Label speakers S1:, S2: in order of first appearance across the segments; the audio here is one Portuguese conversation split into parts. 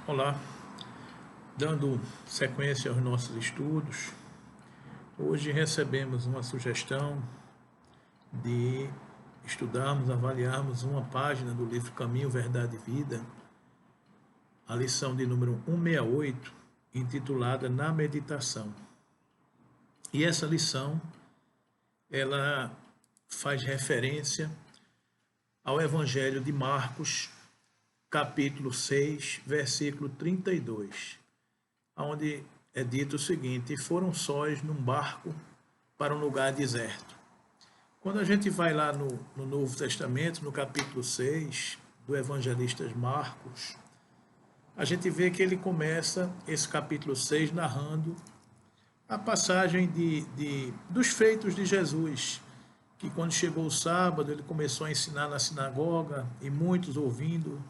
S1: Olá, dando sequência aos nossos estudos, hoje recebemos uma sugestão de estudarmos, avaliarmos uma página do livro Caminho, Verdade e Vida, a lição de número 168, intitulada Na Meditação. E essa lição, ela faz referência ao Evangelho de Marcos, capítulo 6, versículo 32, onde é dito o seguinte: e foram sós num barco para um lugar deserto. Quando a gente vai lá no Novo Testamento, no capítulo 6 do evangelista Marcos, a gente vê que ele começa esse capítulo 6 narrando a passagem dos feitos de Jesus, que quando chegou o sábado ele começou a ensinar na sinagoga e muitos ouvindo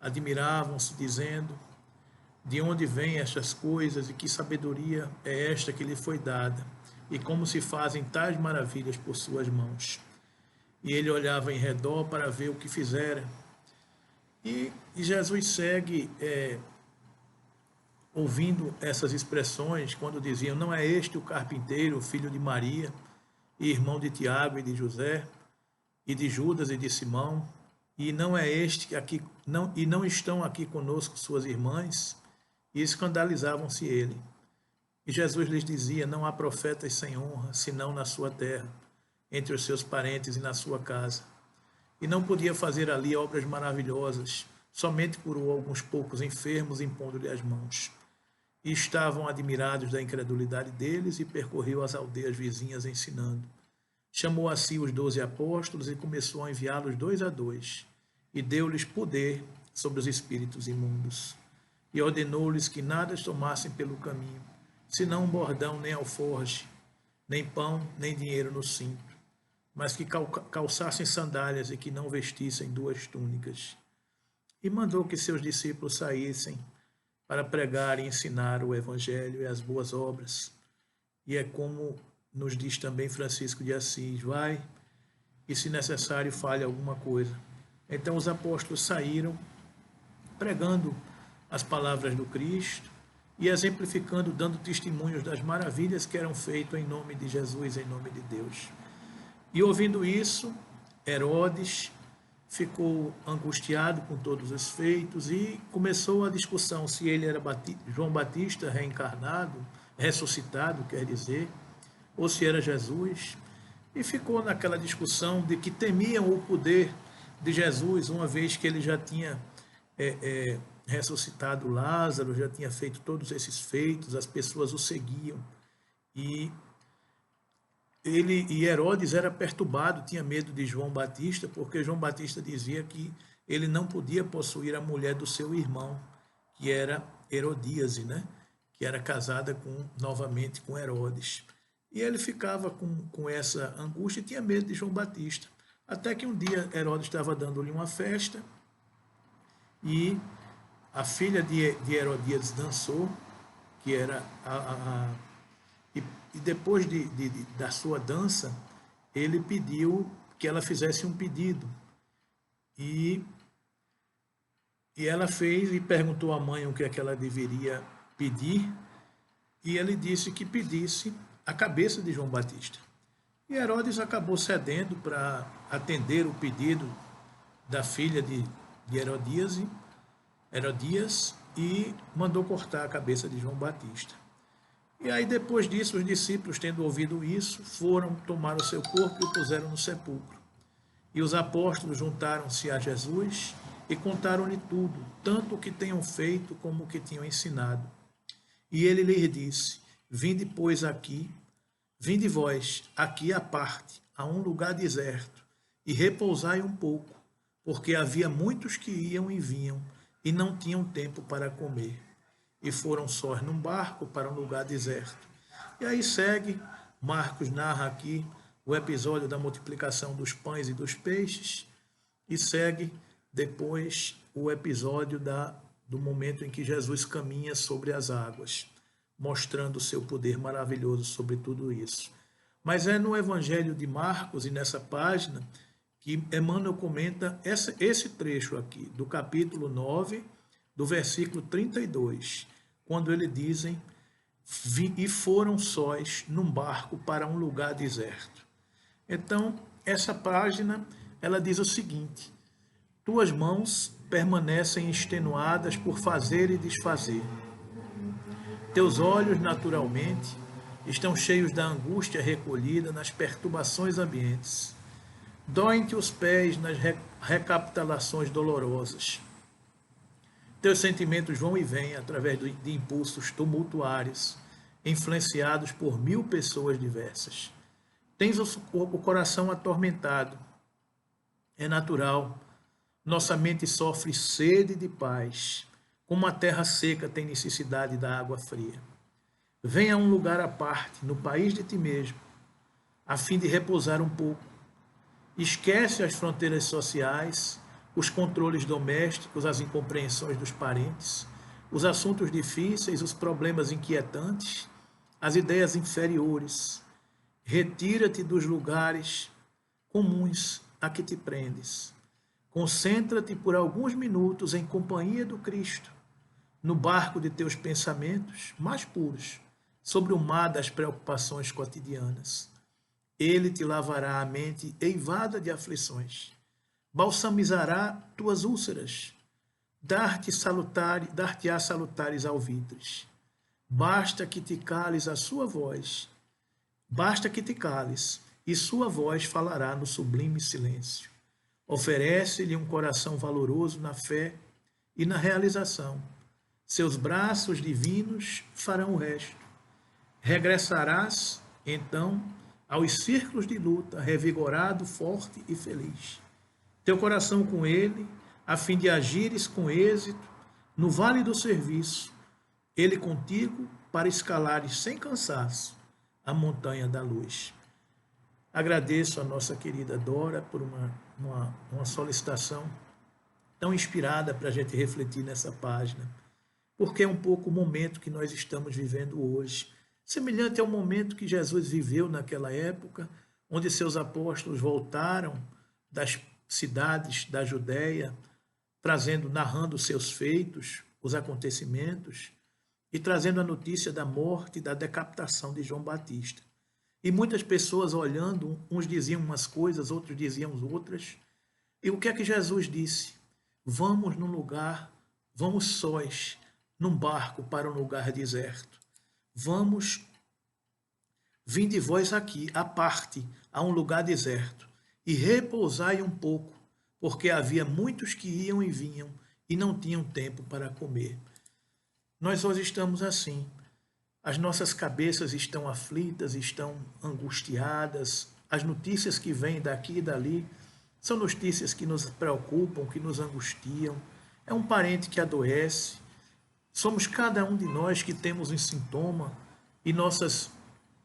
S1: admiravam-se, dizendo: de onde vêm estas coisas e que sabedoria é esta que lhe foi dada, e como se fazem tais maravilhas por suas mãos. E ele olhava em redor para ver o que fizera. E Jesus segue ouvindo essas expressões quando diziam: não é este o carpinteiro, filho de Maria, e irmão de Tiago e de José, e de Judas e de Simão? E não é este aqui, não, e não estão aqui conosco suas irmãs? E escandalizavam-se ele. E Jesus lhes dizia: não há profetas sem honra, senão na sua terra, entre os seus parentes e na sua casa. E não podia fazer ali obras maravilhosas, somente curou alguns poucos enfermos, impondo-lhe as mãos. E estavam admirados da incredulidade deles, e percorreu as aldeias vizinhas ensinando. Chamou a si os 12 apóstolos e começou a enviá-los 2 a 2, e deu-lhes poder sobre os espíritos imundos. E ordenou-lhes que nada tomassem pelo caminho, senão um bordão, nem alforje, nem pão, nem dinheiro no cinto, mas que calçassem sandálias e que não vestissem 2 túnicas. E mandou que seus discípulos saíssem para pregar e ensinar o Evangelho e as boas obras. E é como nos diz também Francisco de Assis: vai, e se necessário fale alguma coisa. Então os apóstolos saíram pregando as palavras do Cristo e exemplificando, dando testemunhos das maravilhas que eram feitas em nome de Jesus, em nome de Deus. E ouvindo isso, Herodes ficou angustiado com todos os feitos e começou a discussão se ele era João Batista reencarnado, ressuscitado, quer dizer, ou se era Jesus. E ficou naquela discussão de que temiam o poder de Jesus, uma vez que ele já tinha ressuscitado Lázaro, já tinha feito todos esses feitos, as pessoas o seguiam. E Herodes era perturbado, tinha medo de João Batista, porque João Batista dizia que ele não podia possuir a mulher do seu irmão, que era Herodíase, né? Que era casada novamente com Herodes. E ele ficava com essa angústia e tinha medo de João Batista. Até que um dia Herodes estava dando-lhe uma festa e a filha de Herodíades dançou, que era e depois da sua dança, ele pediu que ela fizesse um pedido. E ela fez e perguntou à mãe o que é que ela deveria pedir, e ele disse que pedisse a cabeça de João Batista. E Herodes acabou cedendo para atender o pedido da filha de Herodias, e mandou cortar a cabeça de João Batista. E aí, depois disso, os discípulos, tendo ouvido isso, foram tomar o seu corpo e o puseram no sepulcro. E os apóstolos juntaram-se a Jesus e contaram-lhe tudo, tanto o que tenham feito como o que tinham ensinado. E ele lhes disse: vinde, pois, vinde vós aqui à parte, a um lugar deserto, e repousai um pouco, porque havia muitos que iam e vinham, e não tinham tempo para comer. E foram sós num barco para um lugar deserto. E aí segue, Marcos narra aqui o episódio da multiplicação dos pães e dos peixes, e segue depois o episódio do momento em que Jesus caminha sobre as águas, mostrando o seu poder maravilhoso sobre tudo isso. Mas é no Evangelho de Marcos e nessa página que Emmanuel comenta esse trecho aqui, do capítulo 9 do versículo 32, quando eles dizem: e foram sós num barco para um lugar deserto. Então, essa página, ela diz o seguinte: tuas mãos permanecem extenuadas por fazer e desfazer. Teus olhos, naturalmente, estão cheios da angústia recolhida nas perturbações ambientes. Doem-te os pés nas recapitulações dolorosas. Teus sentimentos vão e vêm através de impulsos tumultuários, influenciados por 1000 pessoas diversas. Tens o coração atormentado. É natural. Nossa mente sofre sede de paz, como a terra seca tem necessidade da água fria. Venha a um lugar à parte, no país de ti mesmo, a fim de repousar um pouco. Esquece as fronteiras sociais, os controles domésticos, as incompreensões dos parentes, os assuntos difíceis, os problemas inquietantes, as ideias inferiores. Retira-te dos lugares comuns a que te prendes. Concentra-te por alguns minutos em companhia do Cristo, no barco de teus pensamentos mais puros, sobre o mar das preocupações cotidianas. Ele te lavará a mente eivada de aflições, balsamizará tuas úlceras, dar-te-á salutares alvitres. Basta que te cales a sua voz, basta que te cales, e sua voz falará no sublime silêncio. Oferece-lhe um coração valoroso na fé e na realização. Seus braços divinos farão o resto. Regressarás, então, aos círculos de luta, revigorado, forte e feliz. Teu coração com ele, a fim de agires com êxito no vale do serviço, ele contigo para escalares sem cansaço a montanha da luz. Agradeço a nossa querida Dora por uma solicitação tão inspirada para a gente refletir nessa página, porque é um pouco o momento que nós estamos vivendo hoje, semelhante ao momento que Jesus viveu naquela época, onde seus apóstolos voltaram das cidades da Judéia, narrando seus feitos, os acontecimentos, e trazendo a notícia da morte e da decapitação de João Batista. E muitas pessoas olhando, uns diziam umas coisas, outros diziam outras. E o que é que Jesus disse? Vamos num lugar, vamos sós, num barco para um lugar deserto. Vinde vós aqui, à parte, a um lugar deserto, e repousai um pouco, porque havia muitos que iam e vinham, e não tinham tempo para comer. Nós hoje estamos assim. As nossas cabeças estão aflitas, estão angustiadas. As notícias que vêm daqui e dali são notícias que nos preocupam, que nos angustiam. É um parente que adoece. Somos cada um de nós que temos um sintoma e nossas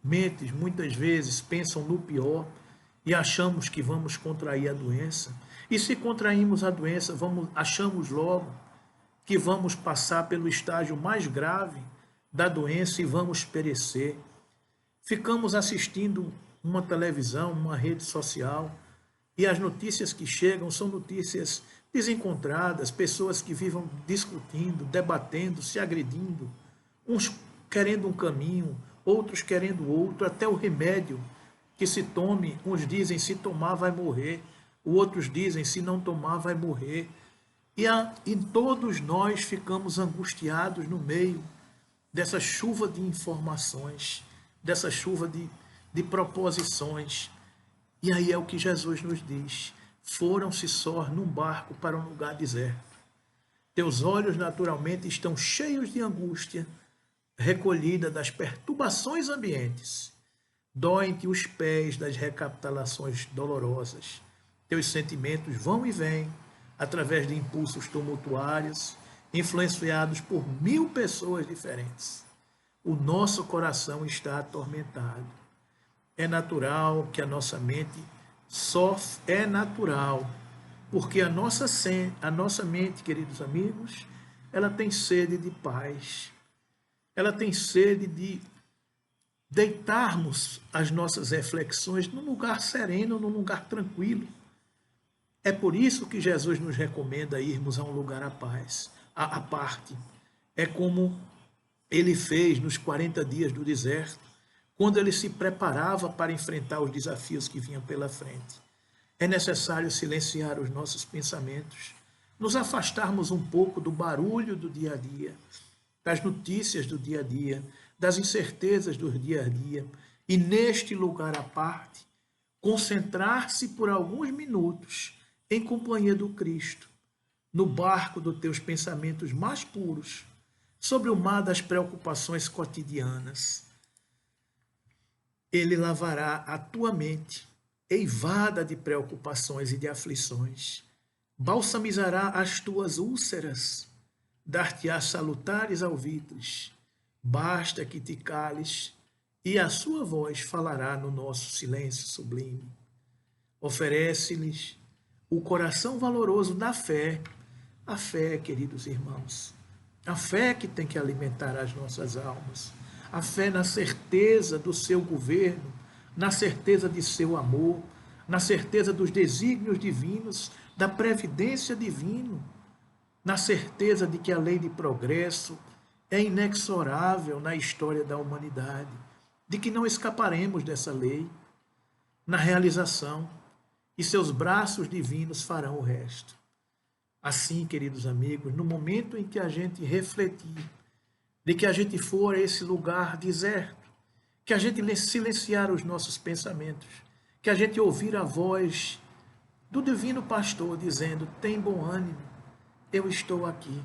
S1: mentes muitas vezes pensam no pior e achamos que vamos contrair a doença. E se contraímos a doença, achamos logo que vamos passar pelo estágio mais grave da doença e vamos perecer. Ficamos assistindo uma televisão, uma rede social, e as notícias que chegam são notícias desencontradas, pessoas que vivem discutindo, debatendo, se agredindo, uns querendo um caminho, outros querendo outro, até o remédio que se tome, uns dizem se tomar vai morrer, outros dizem se não tomar vai morrer. E todos nós ficamos angustiados no meio dessa chuva de informações, dessa chuva de proposições. E aí é o que Jesus nos diz: foram-se só num barco para um lugar deserto. Teus olhos naturalmente estão cheios de angústia, recolhida das perturbações ambientes. Doem-te os pés das recapitulações dolorosas. Teus sentimentos vão e vêm, através de impulsos tumultuários, influenciados por 1000 pessoas diferentes. O nosso coração está atormentado. É natural que a nossa mente sofre, é natural, porque a nossa mente, queridos amigos, ela tem sede de paz. Ela tem sede de deitarmos as nossas reflexões num lugar sereno, num lugar tranquilo. É por isso que Jesus nos recomenda irmos a um lugar à paz, à parte. É como ele fez nos 40 dias do deserto, quando ele se preparava para enfrentar os desafios que vinham pela frente. É necessário silenciar os nossos pensamentos, nos afastarmos um pouco do barulho do dia a dia, das notícias do dia a dia, das incertezas do dia a dia, e neste lugar à parte, concentrar-se por alguns minutos em companhia do Cristo, no barco dos teus pensamentos mais puros, sobre o mar das preocupações cotidianas. Ele lavará a tua mente, eivada de preocupações e de aflições, balsamizará as tuas úlceras, dar-te-á salutares alvitres, basta que te cales, e a sua voz falará no nosso silêncio sublime. Oferece-lhes o coração valoroso da fé, a fé, queridos irmãos, a fé que tem que alimentar as nossas almas, a fé na certeza do seu governo, na certeza de seu amor, na certeza dos desígnios divinos, da previdência divina, na certeza de que a lei de progresso é inexorável na história da humanidade, de que não escaparemos dessa lei, na realização, e seus braços divinos farão o resto. Assim, queridos amigos, no momento em que a gente refletir, de que a gente for a esse lugar deserto, que a gente silenciar os nossos pensamentos, que a gente ouvir a voz do divino pastor dizendo: tem bom ânimo, eu estou aqui.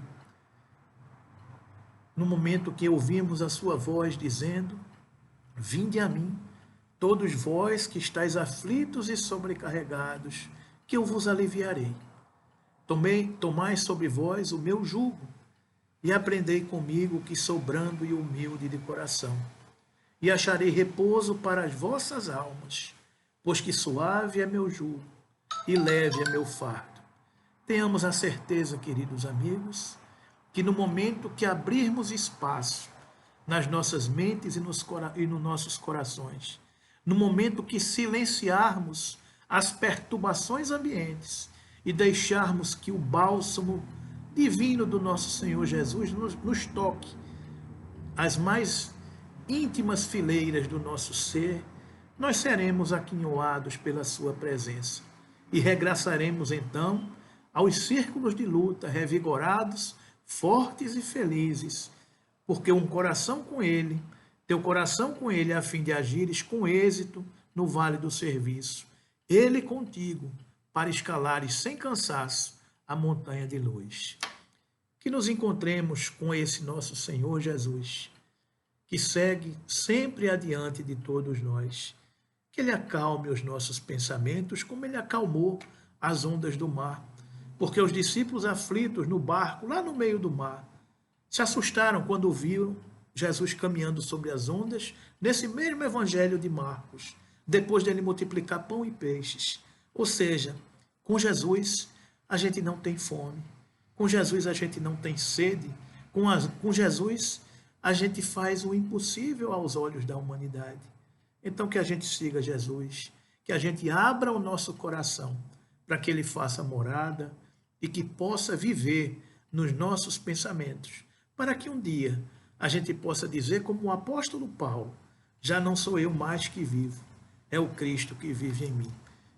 S1: No momento que ouvimos a sua voz dizendo: vinde a mim, todos vós que estáis aflitos e sobrecarregados, que eu vos aliviarei. Tomai sobre vós o meu jugo, e aprendei comigo, que sou brando e humilde de coração, e acharei repouso para as vossas almas, pois que suave é meu jugo, e leve é meu fardo. Tenhamos a certeza, queridos amigos, que no momento que abrirmos espaço nas nossas mentes e nos nossos corações, no momento que silenciarmos as perturbações ambientes e deixarmos que o bálsamo divino do nosso Senhor Jesus nos toque as mais íntimas fileiras do nosso ser, nós seremos aquinhoados pela sua presença e regressaremos então aos círculos de luta, revigorados, fortes e felizes, porque um coração com ele, teu coração com ele, a fim de agires com êxito no vale do serviço, ele contigo, para escalares sem cansaço a montanha de luz. Que nos encontremos com esse nosso Senhor Jesus, que segue sempre adiante de todos nós, que ele acalme os nossos pensamentos, como ele acalmou as ondas do mar, porque os discípulos aflitos no barco, lá no meio do mar, se assustaram quando viram Jesus caminhando sobre as ondas, nesse mesmo evangelho de Marcos, depois dele multiplicar pão e peixes. Ou seja, com Jesus a gente não tem fome, com Jesus a gente não tem sede, com Jesus a gente faz o impossível aos olhos da humanidade. Então que a gente siga Jesus, que a gente abra o nosso coração para que ele faça morada e que possa viver nos nossos pensamentos, para que um dia a gente possa dizer como o apóstolo Paulo: já não sou eu mais que vivo, é o Cristo que vive em mim.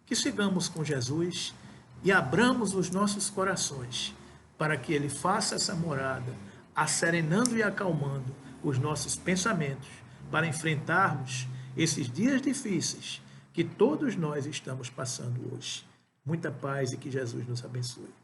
S1: Que sigamos com Jesus e abramos os nossos corações para que ele faça essa morada, acerenando e acalmando os nossos pensamentos, para enfrentarmos esses dias difíceis que todos nós estamos passando hoje. Muita paz e que Jesus nos abençoe.